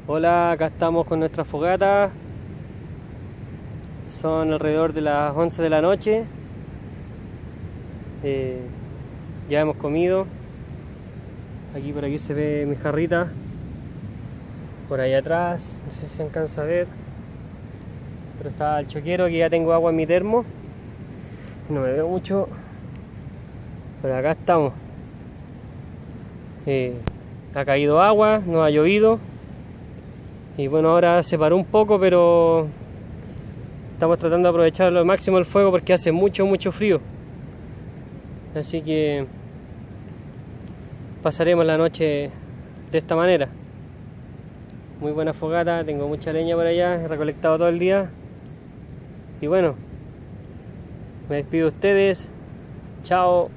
Hola, acá estamos con nuestra fogata. Son alrededor de las 11 de la noche. Ya hemos comido. Por aquí se ve mi jarrita. Por ahí atrás, no sé si se alcanza a ver. Pero está el choquero, que ya tengo agua en mi termo. No me veo mucho. Pero acá estamos. Ha caído agua, no ha llovido. Y bueno, ahora se paró un poco, pero estamos tratando de aprovechar al máximo el fuego porque hace mucho frío. Así que pasaremos la noche de esta manera. Muy buena fogata, tengo mucha leña por allá, he recolectado todo el día. Y bueno, me despido de ustedes. Chao.